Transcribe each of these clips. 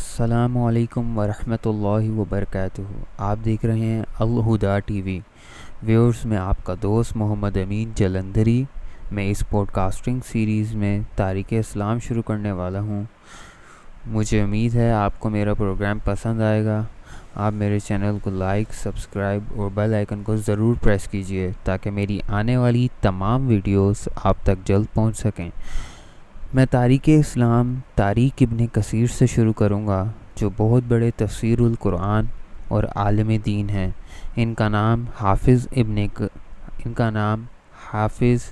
السلام علیکم ورحمۃ اللہ وبرکاتہ۔ آپ دیکھ رہے ہیں الہدا ٹی وی۔ ویورز، میں آپ کا دوست محمد امین جلندھری۔ میں اس پوڈ کاسٹنگ سیریز میں تاریخ اسلام شروع کرنے والا ہوں۔ مجھے امید ہے آپ کو میرا پروگرام پسند آئے گا۔ آپ میرے چینل کو لائک، سبسکرائب اور بیل آئیکن کو ضرور پریس کیجیے تاکہ میری آنے والی تمام ویڈیوز آپ تک جلد پہنچ سکیں۔ میں تاریخ اسلام تاریخ ابن کثیر سے شروع کروں گا، جو بہت بڑے تفسیر القرآن اور عالم دین ہیں۔ ان کا نام حافظ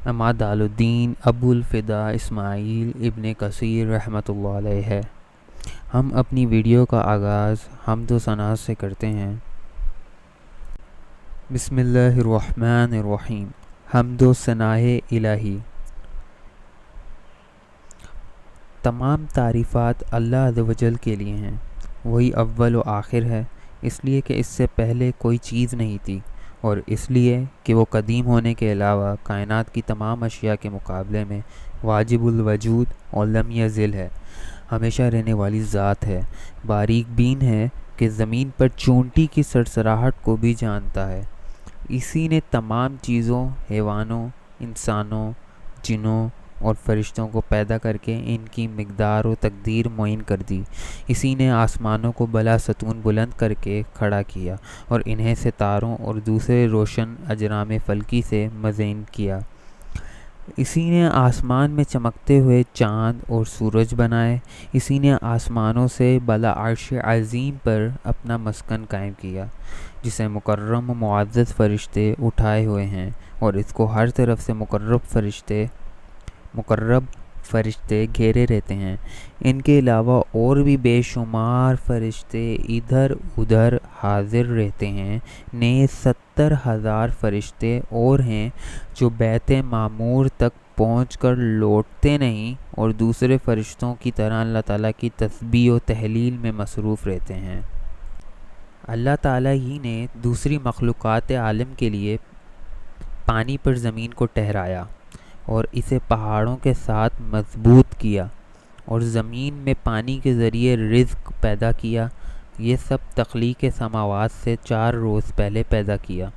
عماد الدین ابو الفدا اسماعیل ابن کثیر رحمۃ اللہ علیہ ہے۔ ہم اپنی ویڈیو کا آغاز حمد و ثنا سے کرتے ہیں۔ بسم اللہ الرحمن الرحیم۔ حمد و ثناء الہی۔ تمام تعریفات اللہ عز و جل کے لیے ہیں۔ وہی اول و آخر ہے، اس لیے کہ اس سے پہلے کوئی چیز نہیں تھی، اور اس لیے کہ وہ قدیم ہونے کے علاوہ کائنات کی تمام اشیاء کے مقابلے میں واجب الوجود اور لم یزل ہے، ہمیشہ رہنے والی ذات ہے، باریک بین ہے کہ زمین پر چونٹی کی سرسراہٹ کو بھی جانتا ہے۔ اسی نے تمام چیزوں، حیوانوں، انسانوں، جنوں اور فرشتوں کو پیدا کر کے ان کی مقدار و تقدیر معین کر دی۔ اسی نے آسمانوں کو بلا ستون بلند کر کے کھڑا کیا اور انہیں ستاروں اور دوسرے روشن اجرام فلکی سے مزین کیا۔ اسی نے آسمان میں چمکتے ہوئے چاند اور سورج بنائے۔ اسی نے آسمانوں سے بلا عرش عظیم پر اپنا مسکن قائم کیا، جسے مکرم و معزز فرشتے اٹھائے ہوئے ہیں، اور اس کو ہر طرف سے مقرب فرشتے گھیرے رہتے ہیں۔ ان کے علاوہ اور بھی بے شمار فرشتے ادھر ادھر حاضر رہتے ہیں۔ نیز 70,000 فرشتے اور ہیں جو بیت معمور تک پہنچ کر لوٹتے نہیں، اور دوسرے فرشتوں کی طرح اللہ تعالیٰ کی تسبیح و تحلیل میں مصروف رہتے ہیں۔ اللہ تعالیٰ ہی نے دوسری مخلوقات عالم کے لیے پانی پر زمین کو ٹھہرایا اور اسے پہاڑوں کے ساتھ مضبوط کیا، اور زمین میں پانی کے ذریعے رزق پیدا کیا۔ یہ سب تخلیق سماوات سے 4 روز پہلے پیدا کیا،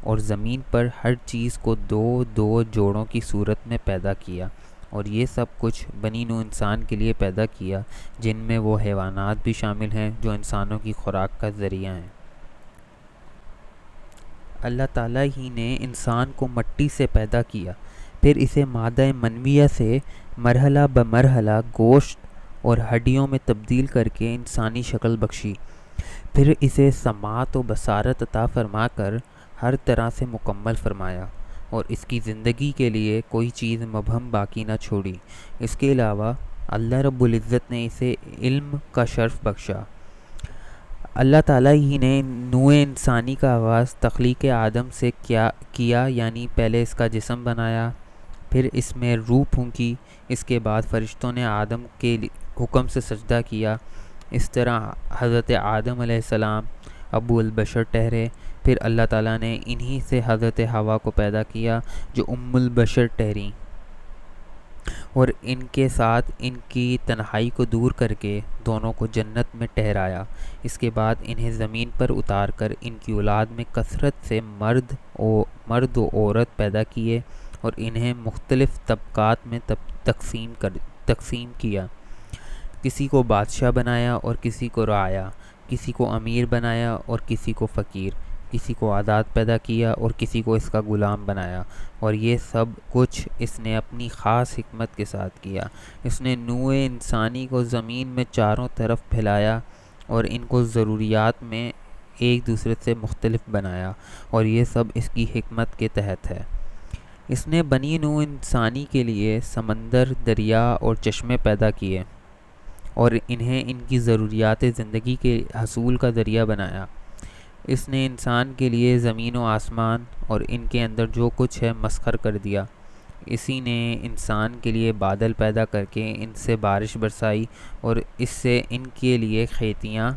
اور زمین پر ہر چیز کو 2 جوڑوں کی صورت میں پیدا کیا، اور یہ سب کچھ بنی نوع انسان کے لیے پیدا کیا، جن میں وہ حیوانات بھی شامل ہیں جو انسانوں کی خوراک کا ذریعہ ہیں۔ اللہ تعالیٰ ہی نے انسان کو مٹی سے پیدا کیا، پھر اسے مادہ منویہ سے مرحلہ بمرحلہ گوشت اور ہڈیوں میں تبدیل کر کے انسانی شکل بخشی، پھر اسے سماعت و بصارت عطا فرما کر ہر طرح سے مکمل فرمایا، اور اس کی زندگی کے لیے کوئی چیز مبہم باقی نہ چھوڑی۔ اس کے علاوہ اللہ رب العزت نے اسے علم کا شرف بخشا۔ اللہ تعالیٰ ہی نے نوع انسانی کا آغاز تخلیق آدم سے کیا، یعنی پہلے اس کا جسم بنایا، پھر اس میں روح پھونکی، اس کے بعد فرشتوں نے آدم کے حکم سے سجدہ کیا۔ اس طرح حضرت آدم علیہ السلام ابو البشر ٹھہرے، پھر اللہ تعالیٰ نے انہی سے حضرت حوا کو پیدا کیا جو ام البشر ٹھہریں، اور ان کے ساتھ ان کی تنہائی کو دور کر کے دونوں کو جنت میں ٹھہرایا۔ اس کے بعد انہیں زمین پر اتار کر ان کی اولاد میں کثرت سے مرد و عورت پیدا کیے، اور انہیں مختلف طبقات میں تقسیم کیا۔ کسی کو بادشاہ بنایا اور کسی کو رعایا، کسی کو امیر بنایا اور کسی کو فقیر، کسی کو آزاد پیدا کیا اور کسی کو اس کا غلام بنایا، اور یہ سب کچھ اس نے اپنی خاص حکمت کے ساتھ کیا۔ اس نے نوع انسانی کو زمین میں چاروں طرف پھیلایا اور ان کو ضروریات میں ایک دوسرے سے مختلف بنایا، اور یہ سب اس کی حکمت کے تحت ہے۔ اس نے بنی نوع انسانی کے لیے سمندر، دریا اور چشمے پیدا کیے، اور انہیں ان کی ضروریات زندگی کے حصول کا ذریعہ بنایا۔ اس نے انسان کے لیے زمین و آسمان اور ان کے اندر جو کچھ ہے مسخر کر دیا۔ اسی نے انسان کے لیے بادل پیدا کر کے ان سے بارش برسائی، اور اس سے ان کے لیے کھیتیاں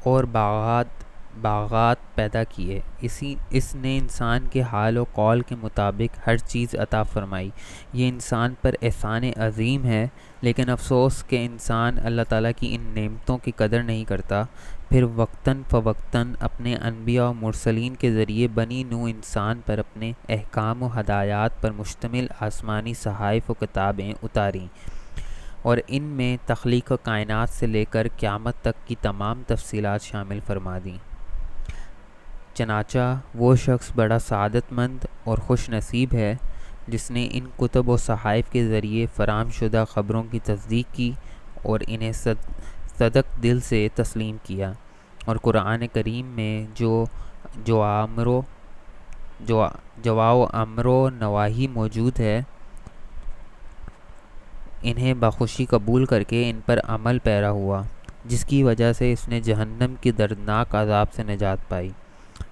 اور باغات باغات پیدا کیے، اس نے انسان کے حال و قول کے مطابق ہر چیز عطا فرمائی۔ یہ انسان پر احسان عظیم ہے، لیکن افسوس کہ انسان اللہ تعالیٰ کی ان نعمتوں کی قدر نہیں کرتا۔ پھر وقتاً فوقتاً اپنے انبیاء و مرسلین کے ذریعے بنی نوع انسان پر اپنے احکام و ہدایات پر مشتمل آسمانی صحائف و کتابیں اتاریں، اور ان میں تخلیق کائنات سے لے کر قیامت تک کی تمام تفصیلات شامل فرما دیں۔ چنانچہ وہ شخص بڑا سعادت مند اور خوش نصیب ہے جس نے ان کتب و صحائف کے ذریعے فراہم شدہ خبروں کی تصدیق کی اور انہیں صدق دل سے تسلیم کیا، اور قرآن کریم میں جو امر و نواہی موجود ہے انہیں بخوشی قبول کر کے ان پر عمل پیرا ہوا، جس کی وجہ سے اس نے جہنم کی دردناک عذاب سے نجات پائی۔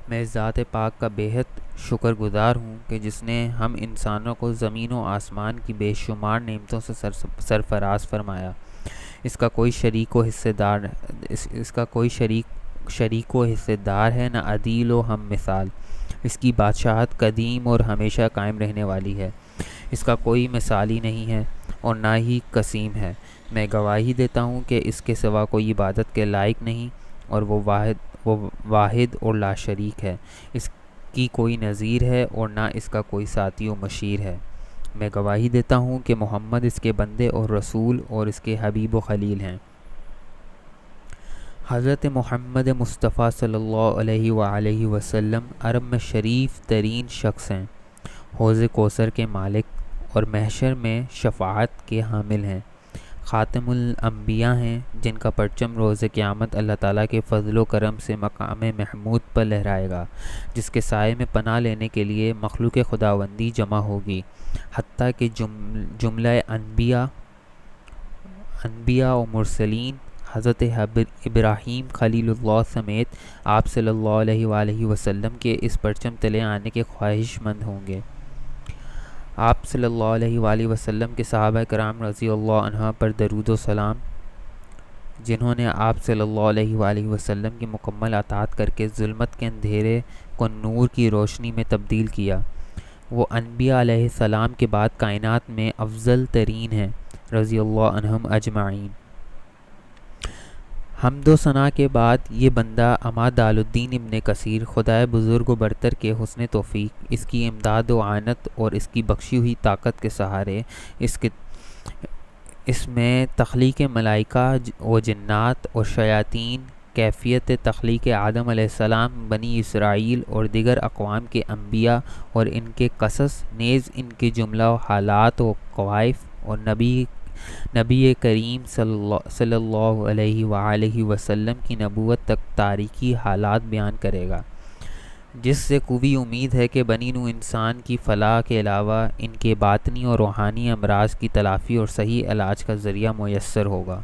میں اس ذات پاک کا بیحد شکر گزار ہوں کہ جس نے ہم انسانوں کو زمین و آسمان کی بے شمار نعمتوں سے سرفراز فرمایا۔ اس کا کوئی شریک و حصے دار ہے، نہ عدیل و ہم مثال۔ اس کی بادشاہت قدیم اور ہمیشہ قائم رہنے والی ہے۔ اس کا کوئی مثالی نہیں ہے اور نہ ہی قسیم ہے۔ میں گواہی دیتا ہوں کہ اس کے سوا کوئی عبادت کے لائق نہیں، اور وہ واحد اور لا شریک ہے۔ اس کی کوئی نظیر ہے اور نہ اس کا کوئی ساتھی و مشیر ہے۔ میں گواہی دیتا ہوں کہ محمد اس کے بندے اور رسول اور اس کے حبیب و خلیل ہیں۔ حضرت محمد مصطفیٰ صلی اللہ علیہ وآلہ وسلم عرب میں شریف ترین شخص ہیں، حوض کوثر کے مالک اور محشر میں شفاعت کے حامل ہیں، خاتم الانبیاء ہیں جن کا پرچم روز قیامت اللہ تعالیٰ کے فضل و کرم سے مقام محمود پر لہرائے گا، جس کے سائے میں پناہ لینے کے لیے مخلوق خداوندی جمع ہوگی، حتیٰ کہ جملہ انبیاء و مرسلین حضرت ابراہیم خلیل اللہ سمیت آپ صلی اللہ علیہ وآلہ وسلم کے اس پرچم تلے آنے کے خواہش مند ہوں گے۔ آپ صلی اللہ علیہ وآلہ وسلم کے صحابہ کرام رضی اللہ عنہ پر درود و سلام، جنہوں نے آپ صلی اللہ علیہ وآلہ وسلم کی مکمل اطاعت کر کے ظلمت کے اندھیرے کو نور کی روشنی میں تبدیل کیا۔ وہ انبیاء علیہ السلام کے بعد کائنات میں افضل ترین ہیں، رضی اللہ عنہم اجمعین۔ حمد و ثنا کے بعد یہ بندہ عماد الدین ابن کثیر خدائے بزرگ و برتر کے حسن توفیق، اس کی امداد و اعانت اور اس کی بخشی ہوئی طاقت کے سہارے اس میں تخلیق ملائکہ و جنات اور شیاطین، کیفیت تخلیق آدم علیہ السلام، بنی اسرائیل اور دیگر اقوام کے انبیاء اور ان کے قصص، نیز ان کے جملہ حالات و قوائف، اور نبی کریم صلی اللہ علیہ وآلہ وسلم کی نبوت تک تاریخی حالات بیان کرے گا، جس سے قوی امید ہے کہ بنی نوع انسان کی فلاح کے علاوہ ان کے باطنی اور روحانی امراض کی تلافی اور صحیح علاج کا ذریعہ میسر ہوگا۔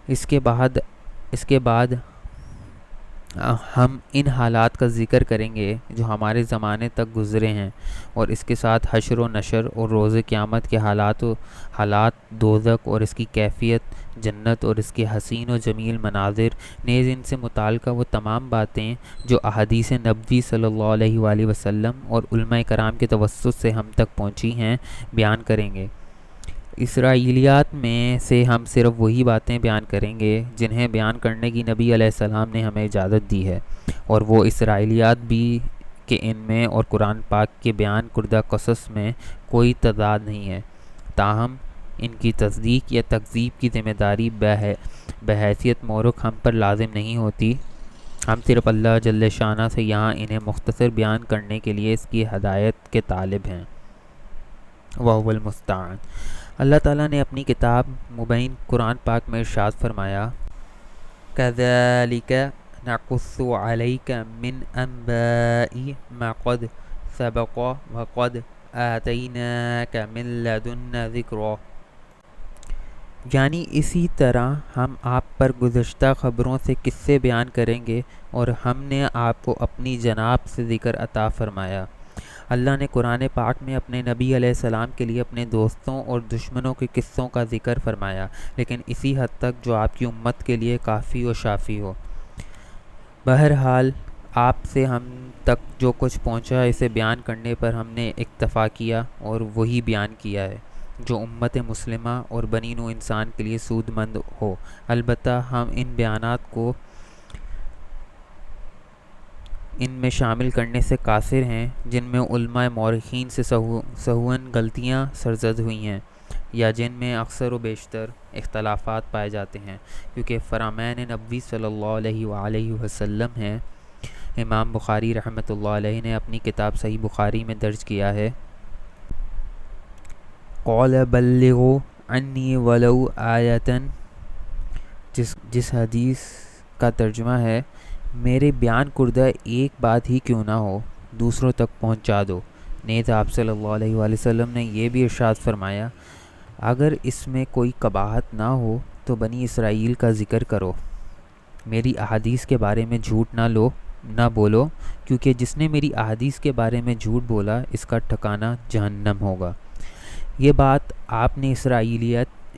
اس کے بعد ہم ان حالات کا ذکر کریں گے جو ہمارے زمانے تک گزرے ہیں، اور اس کے ساتھ حشر و نشر اور روز قیامت کے حالات، دوزخ اور اس کی کیفیت، جنت اور اس کے حسین و جمیل مناظر، نیز ان سے متعلقہ وہ تمام باتیں جو احادیث نبوی صلی اللہ علیہ وآلہ وسلم اور علماء کرام کے توسط سے ہم تک پہنچی ہیں، بیان کریں گے۔ اسرائیلیات میں سے ہم صرف وہی باتیں بیان کریں گے جنہیں بیان کرنے کی نبی علیہ السلام نے ہمیں اجازت دی ہے، اور وہ اسرائیلیات بھی کہ ان میں اور قرآن پاک کے بیان کردہ قصص میں کوئی تضاد نہیں ہے، تاہم ان کی تصدیق یا تکذیب کی ذمہ داری بحیثیت مورخ ہم پر لازم نہیں ہوتی۔ ہم صرف اللہ جل شانہ سے یہاں انہیں مختصر بیان کرنے کے لیے اس کی ہدایت کے طالب ہیں۔ وَهُوَ الْمُسْتَعَانُ۔ اللہ تعالیٰ نے اپنی کتاب مبین قرآن پاک میں ارشاد فرمایا، كَذَلِكَ نَقُصُّ عَلَيْكَ مِنْ أَنْبَاءِ مَا قَدْ سَبَقَ وَقَدْ آتَيْنَاكَ مِنْ لَدُنَّا ذِكْرًا۔ یعنی اسی طرح ہم آپ پر گزشتہ خبروں سے قصے بیان کریں گے، اور ہم نے آپ کو اپنی جناب سے ذکر عطا فرمایا۔ اللہ نے قرآن پاک میں اپنے نبی علیہ السلام کے لیے اپنے دوستوں اور دشمنوں کے قصوں کا ذکر فرمایا، لیکن اسی حد تک جو آپ کی امت کے لیے کافی و شافی ہو۔ بہرحال آپ سے ہم تک جو کچھ پہنچا اسے بیان کرنے پر ہم نے اکتفا کیا اور وہی بیان کیا ہے جو امت مسلمہ اور بنی نوع انسان کے لیے سود مند ہو۔ البتہ ہم ان بیانات کو ان میں شامل کرنے سے قاصر ہیں جن میں علماء مورخین سے سہواً غلطیاں سرزد ہوئی ہیں یا جن میں اکثر و بیشتر اختلافات پائے جاتے ہیں، کیونکہ فرامین نبوی صلی اللہ علیہ وآلہ وسلم ہیں۔ امام بخاری رحمۃ اللہ علیہ نے اپنی کتاب صحیح بخاری میں درج کیا ہے، قال بلغوا عنی ولو آیۃ، جس حدیث کا ترجمہ ہے میرے بیان کردہ ایک بات ہی کیوں نہ ہو دوسروں تک پہنچا دو۔ نیز آپ صلی اللہ علیہ وآلہ وسلم نے یہ بھی ارشاد فرمایا، اگر اس میں کوئی قباحت نہ ہو تو بنی اسرائیل کا ذکر کرو، میری احادیث کے بارے میں جھوٹ نہ بولو، کیونکہ جس نے میری احادیث کے بارے میں جھوٹ بولا اس کا ٹھکانہ جہنم ہوگا۔ یہ بات آپ نے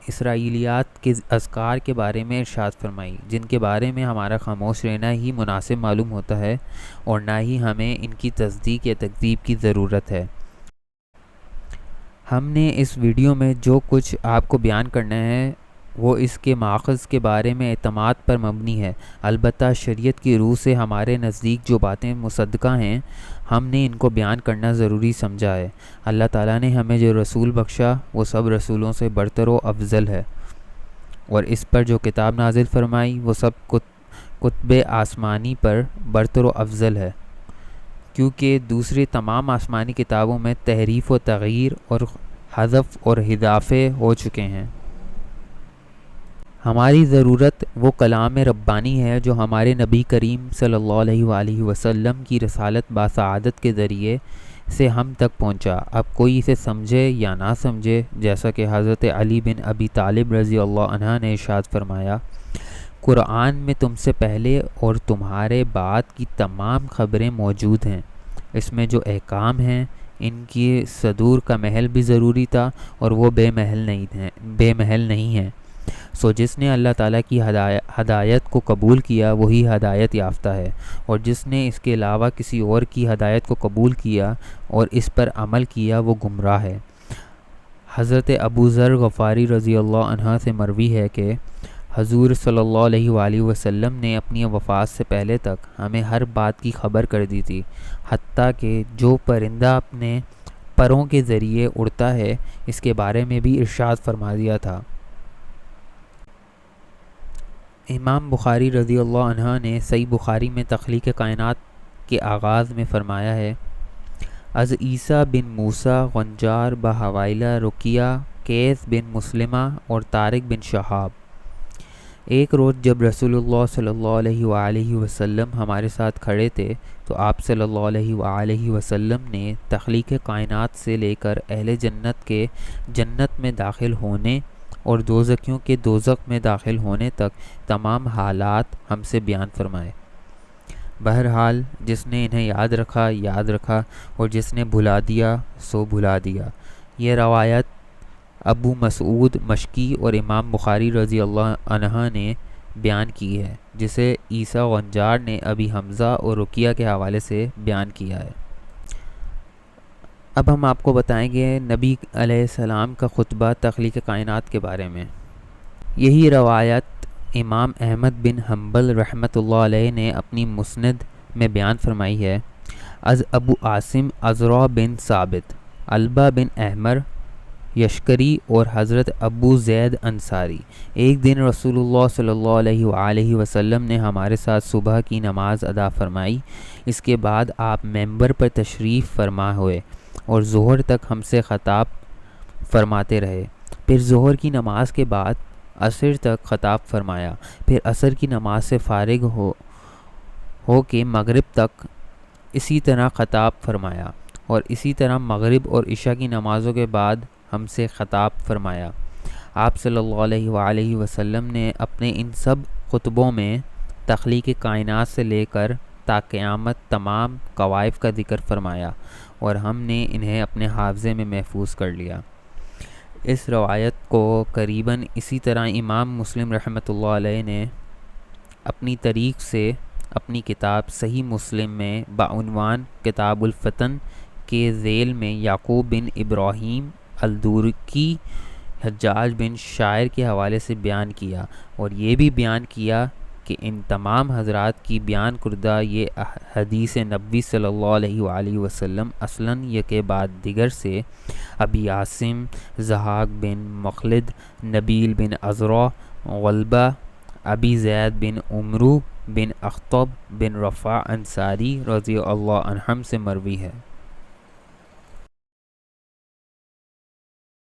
اسرائیلیات کے اذکار کے بارے میں ارشاد فرمائی، جن کے بارے میں ہمارا خاموش رہنا ہی مناسب معلوم ہوتا ہے اور نہ ہی ہمیں ان کی تصدیق یا تکذیب کی ضرورت ہے۔ ہم نے اس ویڈیو میں جو کچھ آپ کو بیان کرنا ہے وہ اس کے ماخذ کے بارے میں اعتماد پر مبنی ہے، البتہ شریعت کی روح سے ہمارے نزدیک جو باتیں مصدقہ ہیں ہم نے ان کو بیان کرنا ضروری سمجھا ہے۔ اللہ تعالیٰ نے ہمیں جو رسول بخشا وہ سب رسولوں سے برتر و افضل ہے، اور اس پر جو کتاب نازل فرمائی وہ سب کتب آسمانی پر برتر و افضل ہے، کیونکہ دوسری تمام آسمانی کتابوں میں تحریف و تغییر اور حذف اور اضافے ہو چکے ہیں۔ ہماری ضرورت وہ کلام ربانی ہے جو ہمارے نبی کریم صلی اللہ علیہ وآلہ وسلم کی رسالت باسعادت کے ذریعے سے ہم تک پہنچا۔ اب کوئی اسے سمجھے یا نہ سمجھے، جیسا کہ حضرت علی بن ابی طالب رضی اللہ عنہ نے ارشاد فرمایا، قرآن میں تم سے پہلے اور تمہارے بعد کی تمام خبریں موجود ہیں، اس میں جو احکام ہیں ان کی صدور کا محل بھی ضروری تھا اور وہ بے محل نہیں ہیں۔ سو جس نے اللہ تعالیٰ کی ہدایت کو قبول کیا وہی ہدایت یافتہ ہے، اور جس نے اس کے علاوہ کسی اور کی ہدایت کو قبول کیا اور اس پر عمل کیا وہ گمراہ ہے۔ حضرت ابو ذر غفاری رضی اللہ عنہ سے مروی ہے کہ حضور صلی اللہ علیہ وآلہ وسلم نے اپنی وفات سے پہلے تک ہمیں ہر بات کی خبر کر دی تھی، حتیٰ کہ جو پرندہ اپنے پروں کے ذریعے اڑتا ہے اس کے بارے میں بھی ارشاد فرما دیا تھا۔ امام بخاری رضی اللہ عنہ نے صحیح بخاری میں تخلیق کائنات کے آغاز میں فرمایا ہے، از عیسیٰ بن موسیٰ غنجار بحوائلہ رقیہ قیس بن مسلمہ اور طارق بن شہاب۔ ایک روز جب رسول اللہ صلی اللہ علیہ وآلہ وسلم ہمارے ساتھ کھڑے تھے تو آپ صلی اللہ علیہ وآلہ وسلم نے تخلیق کائنات سے لے کر اہل جنت کے جنت میں داخل ہونے اور دوزخیوں کے دوزخ میں داخل ہونے تک تمام حالات ہم سے بیان فرمائے۔ بہرحال جس نے انہیں یاد رکھا اور جس نے بھلا دیا سو بھلا دیا۔ یہ روایت ابو مسعود مشکی اور امام بخاری رضی اللہ عنہ نے بیان کی ہے، جسے عیسیٰ غنجار نے ابی حمزہ اور رقیہ کے حوالے سے بیان کیا ہے۔ اب ہم آپ کو بتائیں گے نبی علیہ السلام کا خطبہ تخلیق کائنات کے بارے میں۔ یہی روایت امام احمد بن حنبل رحمۃ اللہ علیہ نے اپنی مسند میں بیان فرمائی ہے، از ابو عاصم عزرا بن ثابت، البا بن احمر یشکری اور حضرت ابو زید انصاری، ایک دن رسول اللہ صلی اللہ علیہ وآلہ وسلم نے ہمارے ساتھ صبح کی نماز ادا فرمائی، اس کے بعد آپ ممبر پر تشریف فرما ہوئے اور ظہر تک ہم سے خطاب فرماتے رہے، پھر ظہر کی نماز کے بعد عصر تک خطاب فرمایا، پھر عصر کی نماز سے فارغ ہو کے مغرب تک اسی طرح خطاب فرمایا، اور اسی طرح مغرب اور عشاء کی نمازوں کے بعد ہم سے خطاب فرمایا۔ آپ صلی اللہ علیہ وآلہ وسلم نے اپنے ان سب خطبوں میں تخلیق کائنات سے لے کر تا قیامت تمام قوائف کا ذکر فرمایا، اور ہم نے انہیں اپنے حافظے میں محفوظ کر لیا۔ اس روایت کو قریباً اسی طرح امام مسلم رحمۃ اللہ علیہ نے اپنی طریق سے اپنی کتاب صحیح مسلم میں بعنوان کتاب الفتن کے ذیل میں یعقوب بن ابراہیم الدورقی حجاج بن شاعر کے حوالے سے بیان کیا، اور یہ بھی بیان کیا کہ ان تمام حضرات کی بیان کردہ یہ حدیث نبوی صلی اللہ علیہ وآلہ وسلم اصلاً یکے بعد دیگر سے ابی عاصم، ضحاک بن مخلد، نبیل بن عذرا، غلبہ، ابی زید بن عمرو بن اخطب بن رفاع انصاری رضی اللہ عنہم سے مروی ہے۔